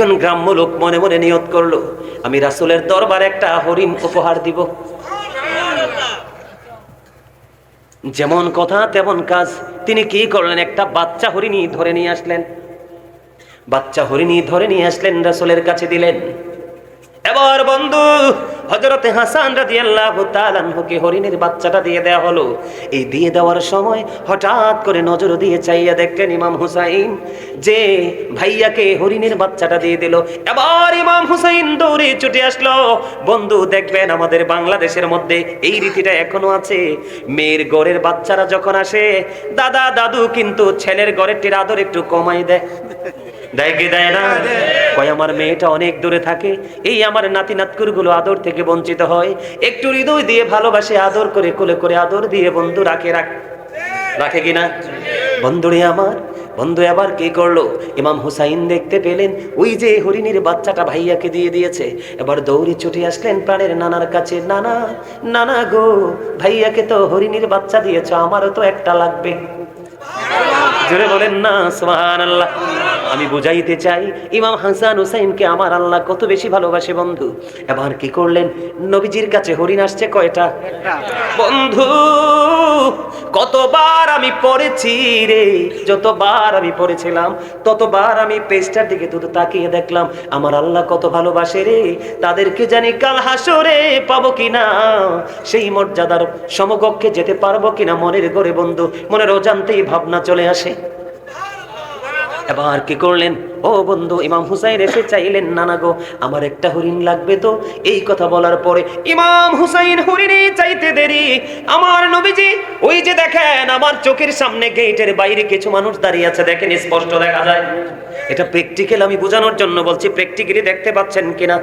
একজন গ্রাম্য লোক মনে মনে নিয়ত করলো, আমি রাসূলের দরবারে একটা হরিণ উপহার দিব। যেমন কথা তেমন কাজ। তিনি কি করলেন, একটা বাচ্চা হরিণী ধরে নিয়ে আসলেন। বাচ্চা হরিণী ধরে নিয়ে আসলেন, রাসূলের কাছে দিলেন। এবার বন্ধু হযরতে হাসান রাদিয়াল্লাহু তাআলা আনহুকে হরিণের বাচ্চাটা দিয়ে দেওয়া হলো। এই দিয়ে দেওয়ার সময় হঠাৎ করে নজর দিয়ে চাইয়া দেখলেন ইমাম হুসাইন যে ভাইয়াকে হরিণের বাচ্চাটা দিয়ে দিল। এবার ইমাম হুসাইন দৌড়ে ছুটে আসলো। বন্ধু দেখবেন আমাদের বাংলাদেশের মধ্যে এই রীতিটা এখনো আছে। মেয়ের ঘরের বাচ্চারা যখন আসে, দাদা দাদু কিন্তু ছেলের ঘরেরটির আদর একটু কমাই দেয়, দেয় কি দেয় না? কয় আমার মেয়েটা অনেক দূরে থাকে, এই আমার নাতি নাতকুরগুলো আদর থেকে বঞ্চিত হয়, একটু হৃদয় দিয়ে ভালোবাসে, আদর করে কোলে করে আদর দিয়ে বন্ধু রাখে কিনা? বন্ধুরে আমার, বন্ধু এবার কি করলো, ইমাম হুসাইন দেখতে পেলেন ওই যে হরিণীর বাচ্চাটা ভাইয়াকে দিয়ে দিয়েছে। এবার দৌড়ে ছুটে আসলেন প্রাণের নানার কাছে, নানা নানা গো, ভাইয়াকে তো হরিণীর বাচ্চা দিয়েছ, আমারও তো একটা লাগবে। জোরে বলেন না সুবহানাল্লাহ। আমি বুঝাইতে চাই ইমাম হাসান হুসাইনকে আমার আল্লাহ কত বেশি ভালোবাসে বন্ধু। এবার কি করলেন, নবীজির কাছে হরিণ আসছে কয়টা? বন্ধু কতবার আমি পড়েছি রে, যতবার আমি পড়েছিলাম ততবার আমি পেজটার দিকে শুধু তাকিয়ে দেখলাম আমার আল্লাহ কত ভালোবাসে রে, তাদেরকে জানি কাল হাসরে পাবো কিনা, সেই মর্যাদার সমকক্ষে যেতে পারবো কিনা মনের ঘরে বন্ধু মনের অজান্তেই ভাবনা চলে আসে। এবার কি করলেন, ও বন্ধু ইমাম হুসাইন এসে চাইলেন, নানা গো আমার একটা হরিণ লাগবে তো। এই কথা বলার পরে ইমাম হুসাইন হরিণে চাইতে দেরি, আমার নবীজি ওই যে দেখেন আমার চোখের সামনে গেটের বাইরে কিছু মানুষ দাঁড়িয়ে আছে, দেখেন স্পষ্ট দেখা যায়। এটা প্র্যাকটিক্যাল, আমি বোঝানোর জন্য বলছি, প্র্যাকটিক্যালি দেখতে পাচ্ছেন কিনা?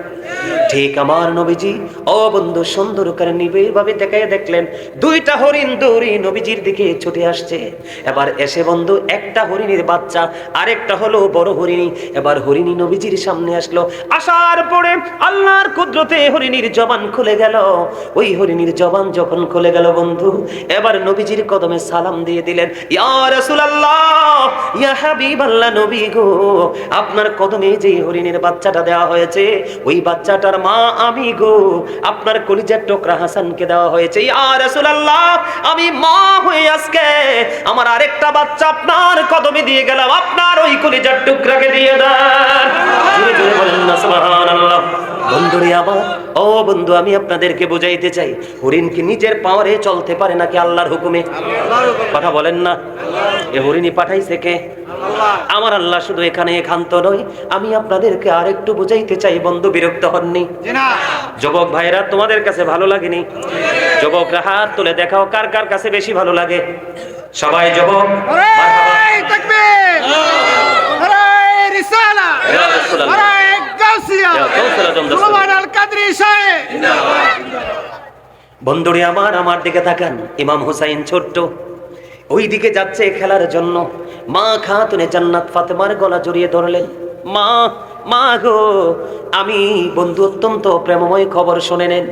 ঠিক আমার নবীজি ও বন্ধু সুন্দর করে নিবিড়ভাবে দেখায় দেখলেন দুইটা হরিণ দৌড়ে নবীজির দিকে ছুটে আসছে। এবার এসে বন্ধু একটা হরিণের বাচ্চা, আরেকটা হলো বড় হরিণী। এবার হরিণী নবীজির সামনে আসলো, আসার পরে আল্লাহর কুদরতে হরিণীর জবান খুলে গেল। ওই হরিণীর জবান যখন খুলে গেল বন্ধু, এবার নবীজির কদমে সালাম দিয়ে দিলেন, ইয়া রাসূলুল্লাহ, ইয়া হাবিবাল্লাহ, নবী গো আপনার কদমে যে হরিণের বাচ্চাটা দেওয়া হয়েছে ওই বাচ্চাটার মা আমি গো, আপনার কলিজার টুকরা হাসানকে দেওয়া হয়েছে। ইয়া রাসূলুল্লাহ, আমি মা হয়ে আজকে আমার আরেকটা বাচ্চা আপনার কদমে দিয়ে গেলাম, আপনার ওই কলিজার টুকরাকে দিয়ে দেন। জোরে জোরে বলেন না সুবহানাল্লাহ। বন্ধুরে আমার, ও বন্ধু আমি আপনাদেরকে বুঝাইতে চাই, হরিণ কি নিজের পাওয়ারে চলতে পারে নাকি আল্লাহর হুকুমে? কথা বলেন না। এ হরিণী পাঠাইছে কে? আমার আল্লাহ। শুধু এখানে একান্ত নয়, আমি আপনাদেরকে আরেকটু বুঝাইতে চাই বন্ধু, বিরক্ত হননি? যুবক ভাইরা তোমাদের কাছে ভালো লাগেনি? যুবকরা হাত তুলে দেখাও কার কার কাছে বেশি ভালো লাগে। সবাই যুবক বন্ধুরে আমার, আমার দিকে তাকান। ইমাম হুসাইন ছোট্ট ওই দিকে যাচ্ছে খেলার জন্য। মা খাতুনে জান্নাত ফাতেমার গলা জড়িয়ে ধরলেন, মা মা গো, আমি বন্ধু অত্যন্ত প্রেমময় খবর শুনে নেন।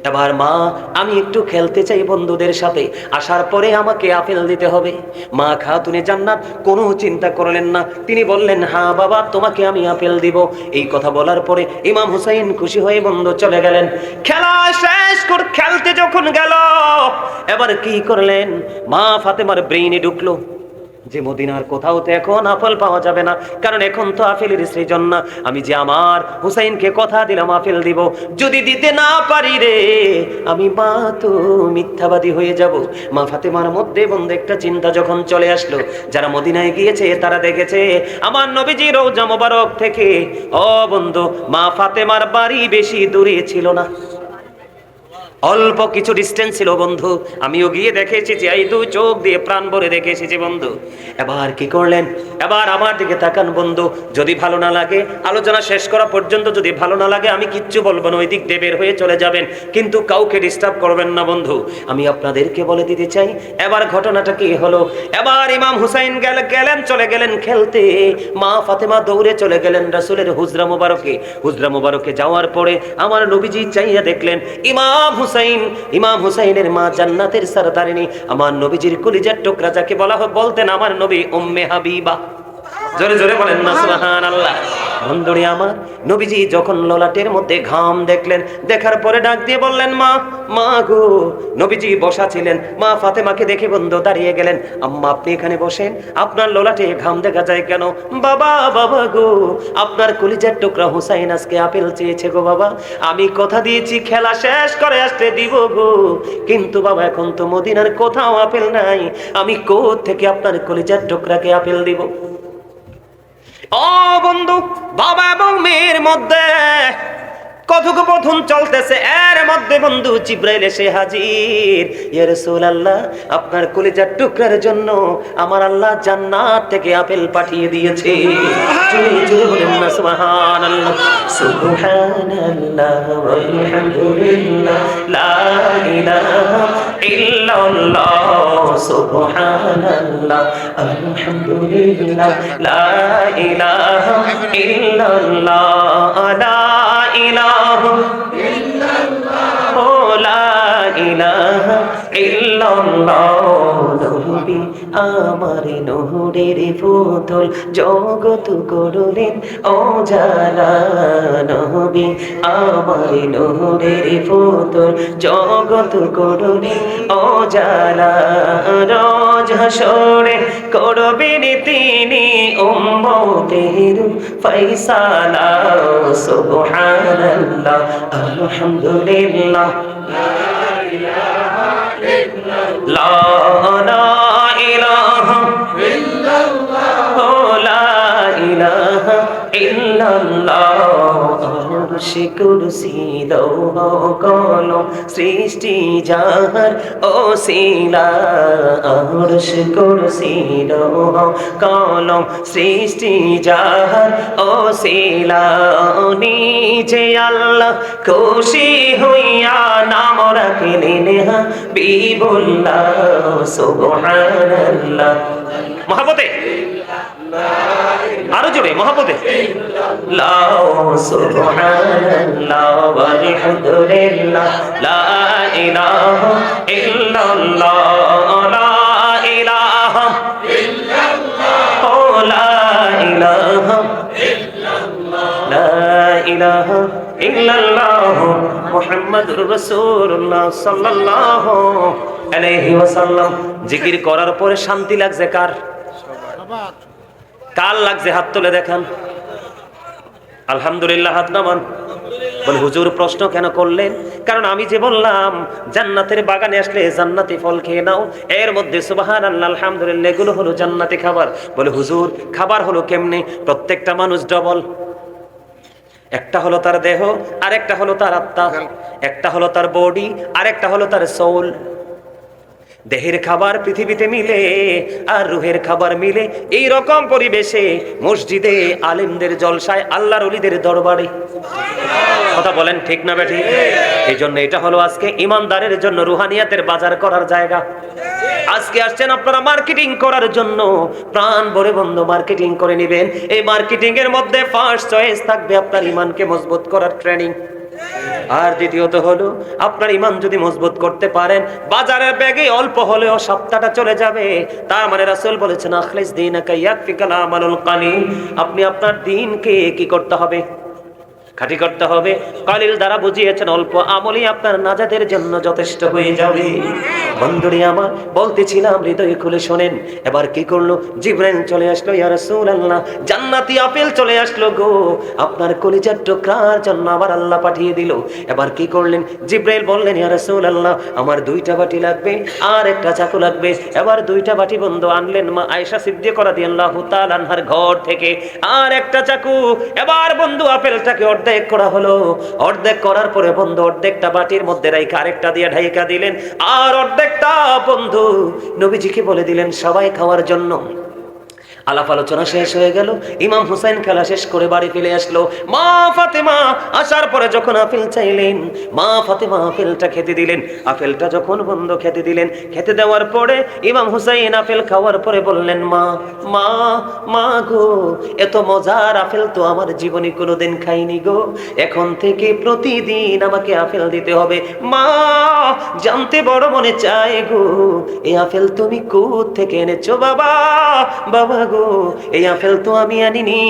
এবার মা আমি একটু খেলতে চাই বন্ধুদের সাথে, আসার পরে আমাকে আপেল দিতে হবে। মা খাতুনে জান্নাত কোনো চিন্তা করলেন না, তিনি বললেন হ্যাঁ বাবা তোমাকে আমি আপেল দিব। এই কথা বলার পরে ইমাম হুসাইন খুশি হয়ে বন্ধু চলে গেলেন। খেলা শেষ করে খেলতে যখন গেল, এবার কি করলেন, মা ফাতেমার ব্রেইনে ঢুকলো যে মদিনার কোথাও তো এখন আপেল পাওয়া যাবে না, কারণ এখন তো আপেলের সৃজন না। আমি যে আমার হুসাইনকে কথা দিলাম আপেল দিব, যদি দিতে না পারি রে আমি মা তো মিথ্যাবাদী হয়ে যাব। মা ফাতেমার মধ্যে বন্ধু একটা চিন্তা যখন চলে আসলো, যারা মদিনায় গিয়েছে তারা দেখেছে আমার নবীজি রওজা মোবারক থেকে ও বন্ধু মা ফাতেমার বাড়ি বেশি দূরে ছিল না, অল্প কিছু ডিস্টেন্স ছিল বন্ধু। আমিও গিয়ে দেখে এসেছি, এই দু চোখ দিয়ে প্রাণ ভরে দেখে এসেছি বন্ধু। এবার কি করলেন, এবার আমার দিকে তাকান বন্ধু, যদি ভালো না লাগে আলোচনা শেষ করা পর্যন্ত যদি ভালো না লাগে আমি কিচ্ছু বলবো না, ওই দিক দিয়ে বের হয়ে চলে যাবেন, কিন্তু কাউকে ডিস্টার্ব করবেন না বন্ধু। আমি আপনাদেরকে বলে দিতে চাই এবার ঘটনাটা কি হলো। এবার ইমাম হুসাইন গেলেন চলে গেলেন খেলতে, মা ফাতেমা দৌড়ে চলে গেলেন রাসূলের হুজরা মুবারকে। হুজরা মুবারকে যাওয়ার পরে আমার নবীজি চাইয়া দেখলেন ইমাম হুসাইনের মা জান্নাতের সরদারিনী, আমার নবীজির কলিজার টুকরা যাকে বলতেন আমার নবী উম্মে হাবিবা। জোরে জোরে বলেন না সুবহানাল্লাহ। বন্ধুরে আমার, নবীজি যখন ললাটের মধ্যে ঘাম দেখলেন, দেখার পরে ডাক দিয়ে বললেন, মা, মা গো। নবীজি বসা ছিলেন, মা ফাতেমাকে দেখে বন্ধু দাঁড়িয়ে গেলেন, আম্মা আপনি এখানে বসেন, আপনার ললাটে ঘাম দেখা যায় কেন? বাবা, বাবা গো, আপনার কলিজার টুকরা হুসাইন আজকে আপেল চেয়েছে গো বাবা, আমি কথা দিয়েছি খেলা শেষ করে আসতে দিব গো, কিন্তু বাবা এখন তো মদিনার কোথাও আপেল নাই, আমি কোথা থেকে আপনার কলিজার টুকরাকে আপেল দিব? ও বন্ধু, বাবা এবং মেয়ের মধ্যে কথোপকথন চলতেছে, এর মধ্যে বন্ধু জিব্রাইল এসে হাজির। ইয়া রাসূলুল্লাহ, আপনার কলিজার টুকরার জন্য আমার আল্লাহ জান্নাত থেকে আপেল পাঠিয়ে দিয়েছে। জোরে জোরে বলেন না সুবহানাল্লাহ। সুবহানাল্লাহ ওয়ালহামদুলিল্লাহ লা ইলাহা ইল্লাল্লাহ, সুবহানাল্লাহ আলহামদুলিল্লাহ লা ইলাহা ইল্লাল্লাহ, লা ইলাহা ইল্লাল্লাহ, ও লা ইলাহা ইল্লাল্লাহ। নবী আমার নূরের পুতুল, জগৎ করলেন ও জালা, নবী আমার নূরের পুতুল, জগৎ করলেন ও জালা, রোজ হাসরে করবেন তিনি উম্মতের ফয়সালা। সুবহানাল্লাহ আলহামদুলিল্লাহ লা ইলাহা ইল্লাল্লাহ, লা ইলাহা ইল্লাল্লাহ, লা ইলাহা ইল্লাল্লাহ। আরশে কুরসি লৌহ কলম সৃষ্টি যাহার ওসিলা, আরশে কুরসি লৌহ কলম সৃষ্টি যাহার ওসিলা, নিজে আল্লাহ খুশি হইয়া নাম রাখিলেন হাবিবুল্লাহ। সুবহানাল্লাহ, মহব্বতে আরো জোরে, মহব্বতে লা, সুবহানাল্লাহ ওয়ালহামদুলিল্লাহ লা ইলাহা ইল্লাল্লাহ, লা ইলাহা ইল্লাল্লাহ, ও লা ইলাহা ইল্লাল্লাহ, লা ইলাহা ইল্লাল্লাহ মুহাম্মাদুর রাসূলুল্লাহ সাল্লাল্লাহু আলাইহি ওয়াসাল্লাম। জিকির করার পরে শান্তি লাগছে কার? কার লাগছে? হাত তুলে দেখান। আলহামদুলিল্লাহ, হাত নামান। বলে হুজুর প্রশ্ন কেন করলেন? কারণ আমি যে বললাম জান্নাতের বাগানে আসলে জান্নাতি ফল খেয়ে নাও, এর মধ্যে সুবহানাল্লাহ আলহামদুলিল্লাহ এগুলো হলো জান্নাতি খাবার। বলে হুজুর খাবার হলো কেমনে? প্রত্যেকটা মানুষ ডবল, একটা হলো তার দেহ, আর একটা হলো তার আত্মা, একটা হলো তার বডি, আর একটা হলো তার সোল। দেহের খাবার পৃথিবীতে মিলে আর রুহের খাবার মিলে এই রকম পরিবেশে মসজিদে, আলেমদের জলসায়, আল্লাহর ওলিদের দরবারে। কথা বলেন ঠিক না বেঠিক? এই জন্য এটা হলো আজকে ইমানদারের জন্য রুহানিয়াতের বাজার করার জায়গা। আজকে আসছেন আপনারা মার্কেটিং করার জন্য, প্রাণ ভরে বন্ধু মার্কেটিং করে নেবেন। এই মার্কেটিং এর মধ্যে ফার্স্ট চয়েস থাকবে আপনার ইমানকে মজবুত করার ট্রেনিং, আর দ্বিতীয়ত হলো আপনার ইমান যদি মজবুত করতে পারেন, বাজারের ব্যাগে অল্প হলেও সপ্তাহটা চলে যাবে। তার মানে রাসূল বলেছেন আখলিস দীনাকা ইয়াকফিকাল আমালুল কালিল, আপনি আপনার দ্বীনকে কি করতে হবে? খাঁটি করতে হবে। কালিল দ্বারা বুঝিয়েছেন অল্প আমলই আপনার নাজাতের জন্য যথেষ্ট হয়ে যাবে। বন্ধুরি আমার, বলতেছিলাম হৃদয় খুলে শোনেন। এবার কি করলো? জিবরাইল চলে আসলো, ইয়া রাসূলুল্লাহ জান্নাতি আপেল চলে আসলো গো, আপনার কলিজার টুকরার জন্য আবার আল্লাহ পাঠিয়ে দিল। এবার কি করলেন? জিবরাইল বললেন, ইয়া রাসূলুল্লাহ আমার 2টা বাটি লাগবে আর একটা চাকু লাগবে। এবার 2টা বাটি বন্ধু আনলেন মা আয়েশা সিদ্দিকা রাদিয়াল্লাহু তাআলা আনহার ঘর থেকে, আর একটা চাকু। এবার বন্ধু আপেলটাকে অর্ধেক করা হলো। অর্ধেক করার পরে বন্ধু অর্ধেকটা বাটির মধ্যে রাইখা আরেকটা দিয়ে ঢাইকা দিলেন, আর অর্ধেকটা বন্ধু নবীজিকে বলে দিলেন সবাই খাওয়ার জন্য। আলাপ আলোচনা শেষ হয়ে গেল। ইমাম হুসাইন খেলা শেষ করে বাড়ি ফিরে আসলো। মা ফাতেমা আসার পরে যখন আপেল চাইলেন, মা ফাতেমা আপেলটা খেতে দিলেন। আপেলটা যখন বন্ধ খেতে দিলেন, খেতে দেওয়ার পরে ইমাম হুসাইন আপেল খাওয়ার পরে বললেন, মা মা মা গো, এত মজার আপেল তো আমার জীবনে কোনোদিন খাইনি গো, এখন থেকে প্রতিদিন আমাকে আপেল দিতে হবে। মা জানতে বড় মনে চায় গো, এই আপেল তুমি কোথা থেকে এনেছো বাবা? বাবা গো, এই আপেল তো আমি আনিনি,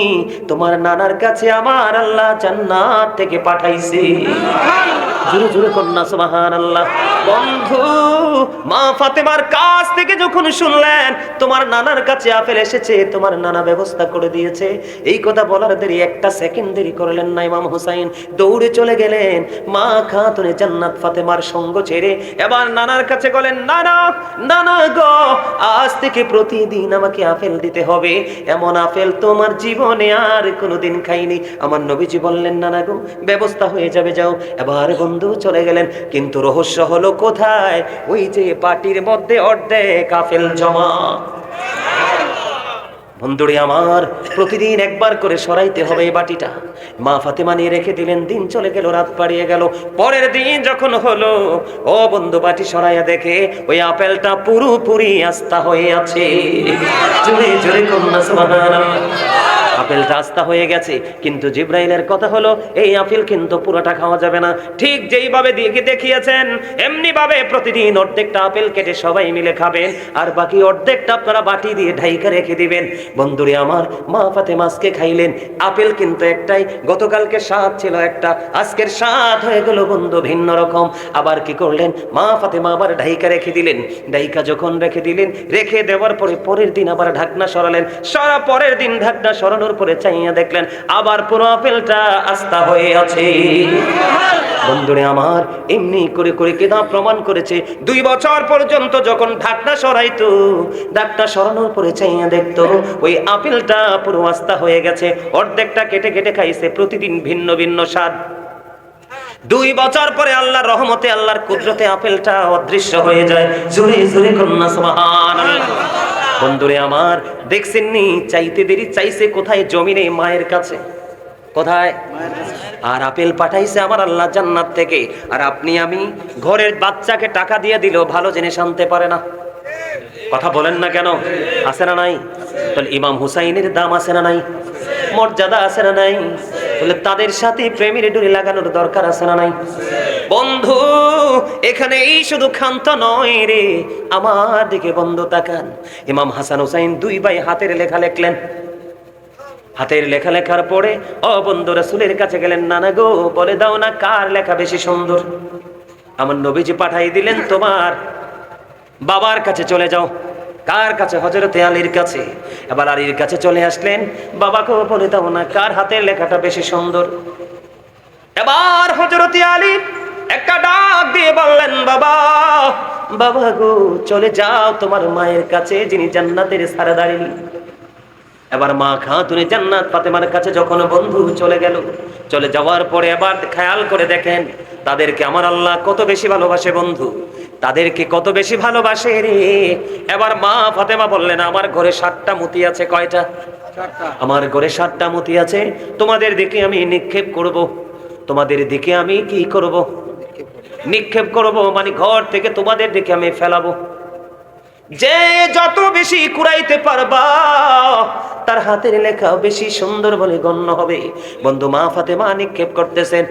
তোমার নানার কাছে আমার আল্লাহ জান্নাত থেকে পাঠাইছে। জোরে জোরে কন্যা সুবহানাল্লাহ। বন্ধু, মা ফাতেমার কাছ থেকে যখন শুনলেন তোমার নানার কাছে আপেল এসেছে, তোমার নানা ব্যবস্থা করে দিয়েছে, এই কথা বলার দেরি একটা সেকেন্ড দেরি করলেন না। ইমাম হুসাইন দৌড়ে চলে গেলেন মা খাতুনে জান্নাত ফাতেমার সঙ্গ ছেড়ে। এবার নানার কাছে বলেন, নানা নানা গো, আজ থেকে প্রতিদিন আমাকে আপেল দিতে হবে, এমন আপেল তোমার জীবনে আর কোনোদিন খাইনি। আমার নবীজি বললেন, নানা গো ব্যবস্থা হয়ে যাবে, যাও। এবার বন্ধু চলে গেলেন, কিন্তু রহস্য হলো কোথায়? ওই যে পাটির মধ্যে অর্ধেক আপেল জমা। বন্ধুরে আমার, প্রতিদিন একবার করে সরাইতে হবে এই বাটিটা। মা ফাতেমা নিয়ে রেখে দিলেন, দিন চলে গেল, রাত পাড়িয়ে গেল। পরের দিন যখন হলো, ও বন্ধু বাটি সরাইয়া দেখে ওই আপেলটা পুরোপুরি আস্তা হয়ে আছে। জোরে জোরে কন্যা সুবহানাল্লাহ। আপেলটা আস্তা হয়ে গেছে, কিন্তু জিব্রাইলের কথা হলো এই আপেল কিন্তু পুরোটা খাওয়া যাবে না। ঠিক যেইভাবে দেখিয়েছেন এমনি ভাবে প্রতিদিন অর্ধেকটা আপেল কেটে সবাই মিলে খাবেন, আর বাকি অর্ধেকটা আপনারা বাটি দিয়ে ঢাইকা রেখে দিবেন। বন্ধুরে আমার, মা ফাতেমা আজকে খাইলেন আপেল কিন্তু একটাই, গতকালকে স্বাদ ছিল একটা, আজকের স্বাদ হয়ে গেল বন্ধু ভিন্ন রকম। আবার কি করলেন, মা ফাতেমা আবার ঢাইকা রেখে দিলেন। ঢাইকা যখন রেখে দিলেন, রেখে দেওয়ার পরে পরের দিন আবার ঢাকনা সরালেন। পরের দিন ঢাকনা সরানোর পরে চাইয়া দেখলেন আবার পুরো আপেলটা আস্তা হয়ে আছে। বন্ধুরে আমার, এমনি করে করে কেদা প্রমাণ করেছে 2 বছর পর্যন্ত যখন ঢাকনা সরাইতো, ঢাকনা সরানোর পরে চাইয়া দেখতো ওই আপেলটা পুরো আস্তা হয়ে গেছে। অর্ধেকটা কেটে কেটে খাইছে, প্রতিদিন ভিন্ন ভিন্ন স্বাদ। 2 বছর পরে আল্লাহর রহমতে, আল্লাহর কুদরতে আপেলটা অদৃশ্য হয়ে যায়। জোরে জোরে কন্যা সুবহানাল্লাহ। বন্ধুরে আমার, দেখছেন নি, চাইতে দেরি চাইছে কোথায়? জমিনে, মায়ের কাছে। কোথায়? আর আপেল পাঠাইছে আমার আল্লাহ জান্নাত থেকে। আর আপনি আমি ঘরের বাচ্চাকে টাকা দিয়ে দিলেও ভালো জিনিস আনতে পারে না। কথা বলেন না কেন? আছে না নাই? তাহলে ইমাম হুসাইনের দাম আছে না নাই? মর্যাদা আছে না নাই? বলে তাদের সাথে প্রেমের ডুরি লাগানোর দরকার আছে না নাই? বন্ধু, এখানে এই শুধু ক্ষান্ত নয় রে, আমার দিকে বন্ধু তাকান। ইমাম হাসান হুসাইন 2 ভাই হাতের লেখা লেখলেন। হাতের লেখা লেখার পরে ও বন্ধু রাসূলের কাছে গেলেন, নানা গো বলে দাও না কার লেখা বেশি সুন্দর। আমার নবীজি পাঠাই দিলেন, তোমার বাবার কাছে চলে যাও। কার কাছে? হযরতে আলীর কাছে। এবার আলীর কাছে চলে আসলেন, বাবাকে বলে দাও না কার হাতের লেখাটা বেশি সুন্দর। এবার হযরতে আলী একটা ডাক দিয়ে বললেন, বাবা বাবা গো, চলে যাও তোমার মায়ের কাছে যিনি জান্নাতের সারদারিনী। এবার মা খাতুনে জান্নাত ফাতেমার কাছে যখন বন্ধু চলে গেল, চলে যাওয়ার পরে এবার খেয়াল করে দেখেন তাদেরকে আমার আল্লাহ কত বেশি ভালোবাসে। বন্ধু, তাদেরকে কত বেশি ভালোবাসে রে। এবার মা ফাতেমা বললেন, আমার ঘরে 7টা মতি আছে। কয়টা? 7টা। আমার ঘরে 7টা মতি আছে, তোমাদের দিকে আমি নিক্ষেপ করব। তোমাদের দিকে আমি কি করব? নিক্ষেপ করব, মানে ঘর থেকে তোমাদের দিকে আমি ফেলাবো। যে যত বেশি কুড়াইতে পারবা তার হাতের লেখা বেশি সুন্দর বলে গণ্য হবে। বন্ধু, মা ফাতেমা নিক্ষেপ করতেছেন।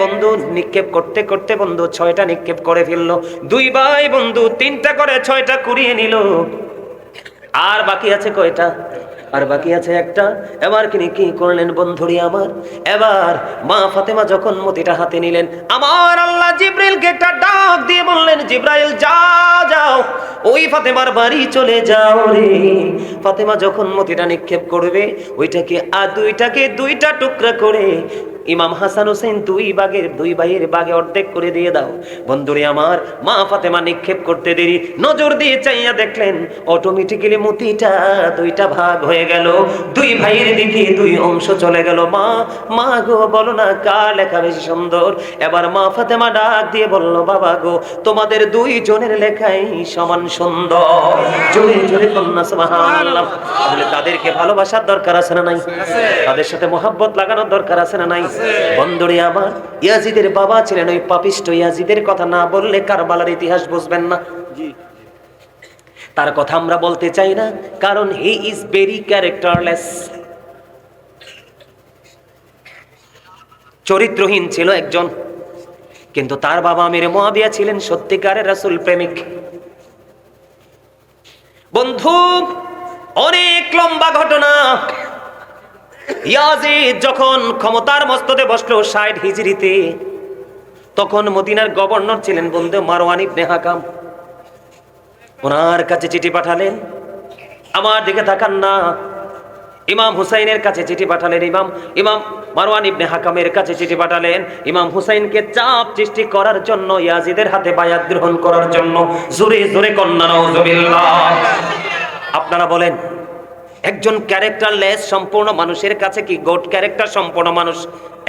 বন্ধু নিক্ষেপ করতে করতে বন্ধু 6টা নিক্ষেপ করে ফেললো। 2 ভাই বন্ধু 3টা করে 6টা কুড়িয়ে নিল। আর বাকি আছে কয়টা? আর বাকি আছে একটা। এবার তিনি কি করলেন বন্ধুরি আমার? এবার মা ফাতেমা যখন মতিটা হাতে নিলেন, আমার আল্লাহ জিব্রাইলকে একটা ডাক দিয়ে বললেন, জিব্রাইল যাও ওই ফাতেমার বাড়ি চলে যাও রে। ফাতেমা যখন মতিটা নিক্ষেপ করবে, ওইটাকে আর 2টা টুকরা করে ইমাম হাসান হোসেন 2 ভাইয়ের বাগে অর্ধেক করে দিয়ে দাও। বন্ধুরে আমার, মা ফাতেমা নিক্ষেপ করতে দেরি, নজর দিয়ে চাইয়া দেখলেন অটোমেটিক্যালি মতিটা 2টা ভাগ হয়ে গেল। 2 ভাইয়ের দিকে 2 অংশ চলে গেল। মা গো বলো না কার লেখা বেশি সুন্দর? এবার মা ফাতেমা ডাক দিয়ে বলল, বাবা গো তোমাদের 2 জনের লেখাই সমান সুন্দর। জোরে জোরে কন্যা সুবহানাল্লাহ। তাহলে তাদেরকে ভালোবাসার দরকার আছে না নাই? তাদের সাথে মোহাব্বত লাগানোর দরকার আছে না নাই? বন্ধুরে আমার, ইয়াজিদের বাবা ছিলেন ওই পাপিষ্ট ইয়াজিদের কথা না বললে কারবালার ইতিহাস বুঝবেন না। তার কথা আমরা বলতে চাই না, কারণ হি ইজ ভেরি ক্যারেক্টারলেস। চরিত্রহীন ছিল একজন, কিন্তু তার বাবা আমির মুয়াবিয়া ছিলেন সত্যিকারের রাসূল প্রেমিক। বন্ধু, অনেক লম্বা ঘটনা। ইয়াজিদ যখন ক্ষমতার মস্তদে বসলো 60 হিজরিতে, তখন মদিনার গভর্নর ছিলেন বন্ধু মারওয়ান ইবনে হাকাম। ওনার কাছে চিঠি পাঠালেন, আমার দিকে তাকান না, ইমাম হুসাইনের কাছে চিঠি পাঠালেন, ইমাম মারওয়ান ইবনে হাকামের কাছে চিঠি পাঠালেন ইমাম হুসাইনকে চাপ সৃষ্টি করার জন্য, ইয়াজিদের হাতে বায়াত গ্রহণ করার জন্য। জোরে জোরে কন্যা নাউজুবিল্লাহ। আপনারা বলেন, একজন ক্যারেক্টারলেস সম্পূর্ণ মানুষের কাছে কি গোট ক্যারেক্টার সম্পূর্ণ মানুষ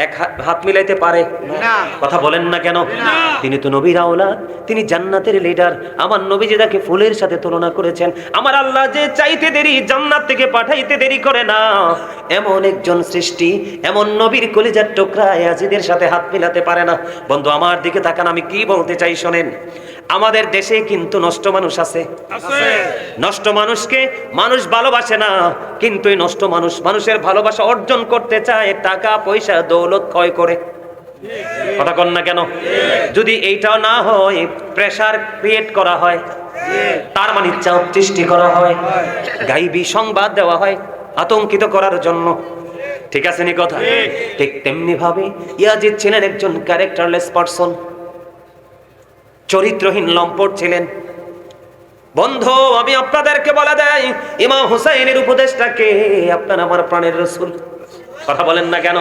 এক হাত মিলাইতে পারে? কথা বলেন না কেন? তিনি তো নবীর আওলাদ, তিনি জান্নাতের লিডার। আমার নবীজি তাকে ফুলের সাথে তুলনা করেছেন। আমার আল্লাহ যে চাইতে দেরি জান্নাত থেকে পাঠাইতে দেরি করে না, এমন একজন সৃষ্টি, এমন নবীর কলিজার টুকরা ইয়াজিদের সাথে হাত মিলাতে পারে না। বন্ধু আমার দিকে তাকান, আমি কি বলতে চাই শোনেন। আমাদের দেশে কিন্তু নষ্ট মানুষ আছে। নষ্ট মানুষকে মানুষ ভালোবাসে না, কিন্তু এই নষ্ট মানুষ মানুষের ভালোবাসা অর্জন করতে চায়, টাকা পয়সা দৌলত ক্ষয় করে। কথা কন না কেন? যদি এইটাও না হয়, প্রেসার ক্রিয়েট করা হয়, তার মানে চাপ সৃষ্টি করা হয়, গাইবি সংবাদ দেওয়া হয় আতঙ্কিত করার জন্য। ঠিক আছে নি কথা? ঠিক তেমনি ভাবে ইয়াজিদ ছিলেন একজন ক্যারেক্টারলেস পারসন, চরিত্রহীন লম্পট ছিলেন। বন্ধু আমি আপনাদেরকে বলে দেই, ইমাম হুসাইনের উপদেশটাকে আপনার আমার প্রাণের রাসূল। কথা বলেন না কেন?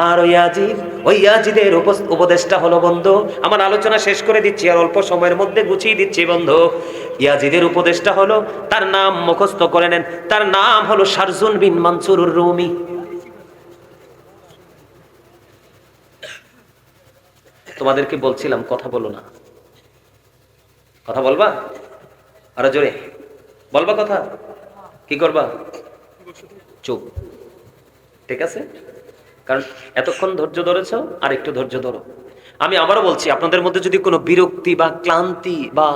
আর ওই ইয়াজিদের উপদেশটা হলো বন্ধু, আমার আলোচনা শেষ করে দিচ্ছি আর অল্প সময়ের মধ্যে গুছিয়ে দিচ্ছি বন্ধু। ইয়াজিদের উপদেশটা হলো, তার নাম মুখস্থ করে নেন, তার নাম হলো শারজুন বিন মানসুরুর রুমি। তোমাদেরকে বলছিলাম কথা বলো না, কথা বলবা, আরো জোরে বলবা, কথা কি করবা? চুপ। ঠিক আছে? কারণ এতক্ষণ ধৈর্য ধরেছো, আর একটু ধৈর্য ধরো। আমি আবারও বলছি, আপনাদের মধ্যে যদি কোনো বিরক্তি বা ক্লান্তি বা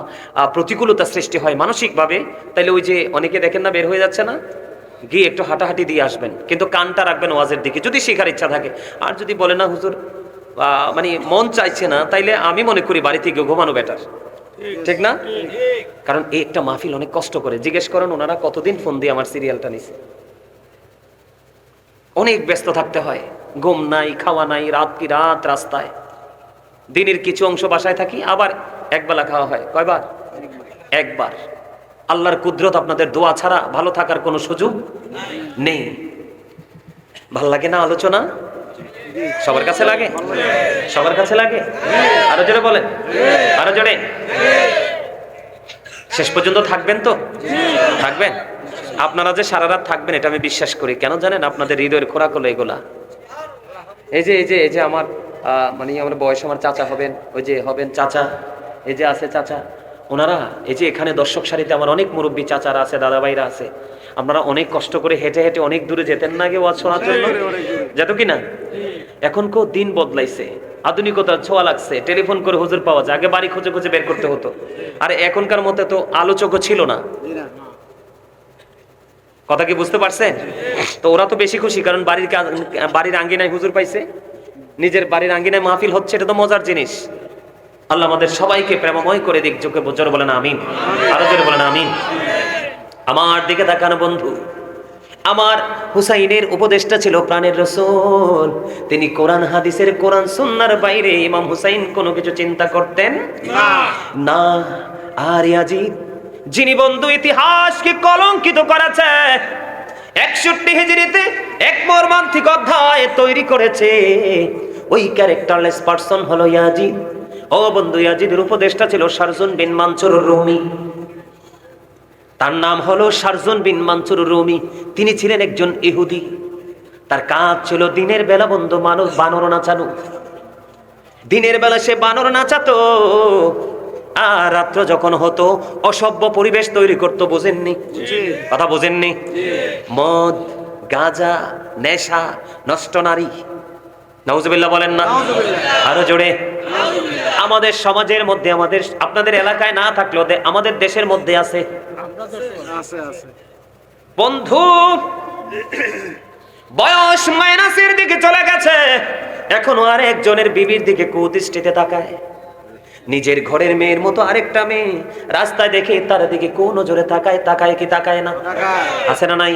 প্রতিকূলতা সৃষ্টি হয় মানসিকভাবে, তাহলে ওই যে অনেকে দেখেন না বের হয়ে যাচ্ছে না, গিয়ে একটু হাঁটাহাঁটি দিয়ে আসবেন, কিন্তু কানটা রাখবেন ওয়াজের দিকে যদি শেখার ইচ্ছা থাকে। আর যদি বলে না হুজুর মানে মন চাইছে না, তাইলে আমি মনে করি বাড়িতে গিয়ে ঘুমানো বেটার। ঠিক না? কারণ এই একটা মাহফিল অনেক কষ্ট করে। জিজ্ঞেস করেন ওনারা কতদিন ফোন দিয়ে আমার সিরিয়ালটা নিছে। অনেক ব্যস্ত থাকতে হয়, ঘুম নাই, খাওয়া নাই, রাত কি রাত রাস্তায়। দিনের কিছু অংশ বাসায় থাকি, আবার একবেলা খাওয়া হয়। কয়বার? একবার। আল্লাহর কুদরত, আপনাদের দোয়া ছাড়া ভালো থাকার কোনো সুযোগ নেই। ভাল লাগে না আলোচনা? সবার কাছে লাগে? সবার কাছে লাগে? আরো জোরে বলেন, আরো জোরে। শেষ পর্যন্ত থাকবেন তো? থাকবেন? আপনারা যে সারা রাত থাকবেন এটা আমি বিশ্বাস করি। কেন জানেন? আপনাদের হৃদয়ের খোরাক হলো এগুলা। এই যে আমার মানে আমার বয়স, আমার চাচা হবেন, ওই যে হবেন চাচা, এই যে আছে চাচা, ওনারা এই যে এখানে দর্শক সারিতে আমার অনেক মুরব্বী চাচারা আছে, দাদাভাইরা আছে। আপনারা অনেক কষ্ট করে হেঁটে হেঁটে অনেক দূরে যেতেন না আগে ওয়াজ শোনার জন্য? যেত কি না? এখন কেউ দিন বদলাইছে, আধুনিকতার ছোঁয়া লাগছে, টেলিফোন করে হুজুর পাওয়া যায়। আগে বাড়ি খুঁজে খুঁজে বের করতে হতো। আর এখনকার মতো তো আলোচকও ছিল না। কথা কি বুঝতে পারছেন? তো ওরা তো বেশি খুশি, কারণ বাড়ির আঙ্গিনায় হুজুর পাইছে, নিজের বাড়ির আঙ্গিনায় মাহফিল হচ্ছে, এটা তো মজার জিনিস। আল্লাহ আমাদের সবাইকে প্রেমময় করে দিক। যোগ্য জোরে বলেন আমিন, আরো জোরে বলেন আমিন। আমার দিকে তাকানো বন্ধু, আমার হুসাইনের উপদেশটা ছিল প্রাণের রাসূল। তিনি কোরআন হাদিসের, কোরআন সুন্নাহর বাইরে ইমাম হুসাইন কোনো কিছু চিন্তা করতেন না। আর ইয়াজিদ, যিনি বন্ধু ইতিহাসকে কলঙ্কিত করেছে, 61 হিজরিতে এক মর্মান্তিক অধ্যায় তৈরি করেছে, ওই ক্যারেক্টারলেস পারসন হলো ইয়াজিদ। ও বন্ধু, ইয়াজিদের উপদেশটা ছিল শারজুন বিন মানসুরুর রুমি। তার নাম হলো শারজুন বিন মানসুরুর রুমি। তিনি ছিলেন একজন ইহুদি। তার কাজ ছিল দিনের বেলা বন্ধু মানুষ বানর নাচানো। দিনের বেলা সে বানর নাচাতো, আর রাত্র যখন হতো অসভ্য পরিবেশ তৈরি করতো। বোঝেননি? কথা বোঝেননি? মদ, গাঁজা, নেশা, নষ্ট নারী। নাউজুবিল্লাহ বলেন না? আরো জোরে। আমাদের সমাজের মধ্যে, আপনাদের এলাকায় না থাকলেও আমাদের দেশের মধ্যে আছে বন্ধু। বয়স মাইনাসের দিকে চলে গেছে, এখনো আর একজনের বিবির দিকে কুদৃষ্টিতে তাকায়। নিজের ঘরের মেয়ের মতো আরেকটা মেয়ে রাস্তায় দেখে তার দিকে কোন নজরে তাকায়, তাকায় কি তাকায় না? আছে না নাই?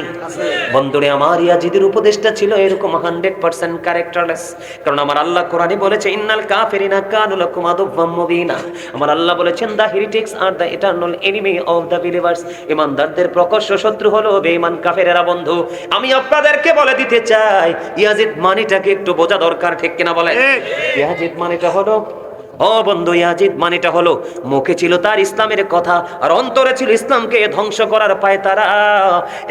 বন্ধুরে আমার, ইয়াজিদের উপদেশটা ছিল এরকম 100% ক্যারেক্টারলেস। কারণ আমার আল্লাহ কোরআনে বলেছে ইন্নাল কাফিরিনা কানু লাকুম আদুওয়াম মুবিনা। আমার আল্লাহ বলেছেন the heretics are the eternal enemy of the believers. ইমানদারদের প্রকাশ্য শত্রু হলো বেঈমান কাফেরেরা। বন্ধু, আমি আপনাদেরকে বলে দিতে চাই, ইয়াজিদ মানেটাকে একটু বোঝা দরকার, ঠিক কিনা বলেন? ইয়াজিদ মানেটা হলো, ও বন্ধু, ইয়াজিদ মানেটা হলো মুখে ছিল তার ইসলামের কথা আর অন্তরে ছিল ইসলামকে ধ্বংস করার পায়তারা।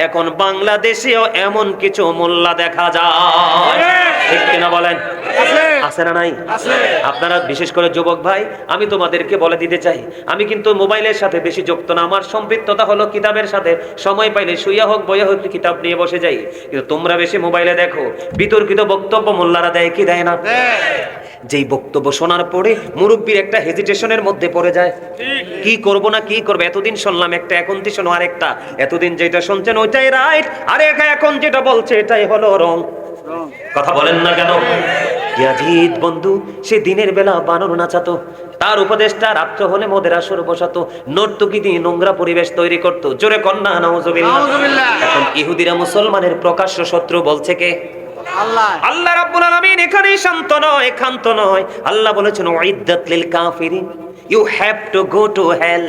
এখন বাংলাদেশেও এমন কিছু মোল্লা দেখা যায়, ঠিক কিনা বলেন? আছে না নাই? আপনারা বিশেষ করে যুবক ভাই, আমি তোমাদেরকে বলে দিতে চাই, আমি কিন্তু মোবাইলের সাথে বেশি যুক্ত না। আমার সম্পৃক্ততা হলো কিতাবের সাথে। সময় পাইলে শুইয়া হোক বইয়া হোক কিতাব নিয়ে বসে যাই। কিন্তু তোমরা বেশি মোবাইলে দেখো, বিতর্কিত বক্তব্য মোল্লারা দেয় কি দেয় না? যেই বক্তব্য শোনার পরে মুরব্বীর একটা হেজিটেশনের মধ্যে পড়ে যায়, কি করব না কি করব। এতদিন শুনলাম একটা, এখন তো শোনো আরেকটা। এতদিন যেটা শুনছেন ওইটাই রাইট, আরে এখন যেটা বলছে এটাই হলো রং। কথা বলেন না কেন? ইয়াজিদ বন্ধু সে দিনের বেলা বানর নাচাতো, তার উপদেশটা রাত্র হলে মদের আসর বসাতো, নর্তকী দিয়ে নোংরা পরিবেশ তৈরি করতো। জোরে কন্যা নাউজুবিল্লাহ। এখন ইহুদিরা মুসলমানের প্রকাশ্য শত্রু বলছে কে? আল্লাহ রাব্বুল আলামিন। এখানেই শান্ত নয়, ক্ষান্ত নয়। আল্লাহ বলেছেন উইদ্দাত লিল কাফিরিন, you have to go to hell.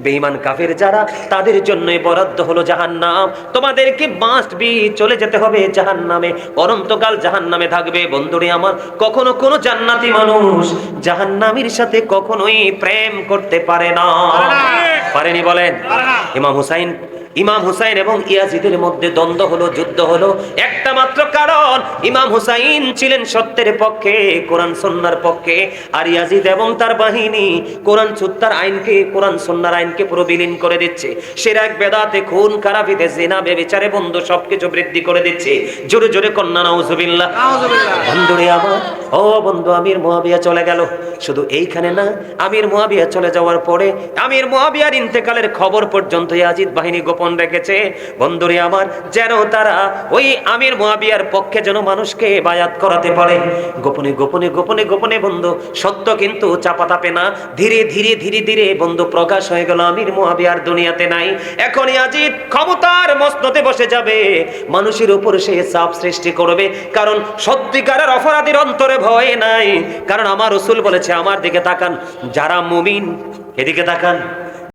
বেঈমান কাফের যারা, তাদের জন্যই বরাদ্দ হলো জাহান্নাম। তোমাদেরকে মাস্ট বি চলে যেতে হবে জাহান্নামে, অনন্তকাল জাহান্নামে থাকবে। বন্ধুরে আমার, কখনো কোনো জান্নাতি মানুষ জাহান্নামীর সাথে কখনোই প্রেম করতে পারে না। পারেনি বলেন? ইমাম হুসাইন এবং ইয়াজিদের মধ্যে দ্বন্দ্ব হলো, যুদ্ধ হলো, একটা মাত্র কারণ, ইমাম হুসাইন ছিলেন সত্যের পক্ষে, কোরআন সুন্নাহর পক্ষে, আর ইয়াজিদ এবং তার বাহিনী কোরআন সুত্তার আইনকে, কোরআন সুন্নাহর আইনকে পুরো বিলীন করে দিচ্ছে। শিরক বেদাতে, খুন খারাপিতে, জিনা ব্যভিচারে বন্ধু সবকিছু বৃদ্ধি করে দিচ্ছে। জোরে জোরে কন্যা নাউজুবিল্লাহ। বন্ধুরে আমার, ও বন্ধু, আমির মুয়াবিয়া চলে গেল। শুধু এইখানে না, আমির মুয়াবিয়া চলে যাওয়ার পরে আমির মুয়াবিয়ার ইন্তেকালের খবর পর্যন্ত ইয়াজিদ বাহিনী গোপন রেখেছে। বন্ধুরে আমার, যেন তারা ওই আমির মুয়াবিয়ার পক্ষে যেন মানুষকে বায়াত করাতে পারে। গোপনে গোপনে গোপনে গোপনে বন্ধু, সত্য কিন্তু চাপা থাপে না। ধীরে ধীরে ধীরে ধীরে বন্ধু প্রকাশ হয়ে গেল আমির মুয়াবিয়ার দুনিয়াতে নাই। এখন ইয়াজিদ ক্ষমতার মসনদে বসে যাবে, মানুষের উপর সে চাপ সৃষ্টি করবে। কারণ সত্যিকারের অপরাধীর অন্তরে ভয় নাই। কারণ আমার রাসূল বলেছে, আমার দিকে তাকান, যারা মুমিন, এদিকে তাকান,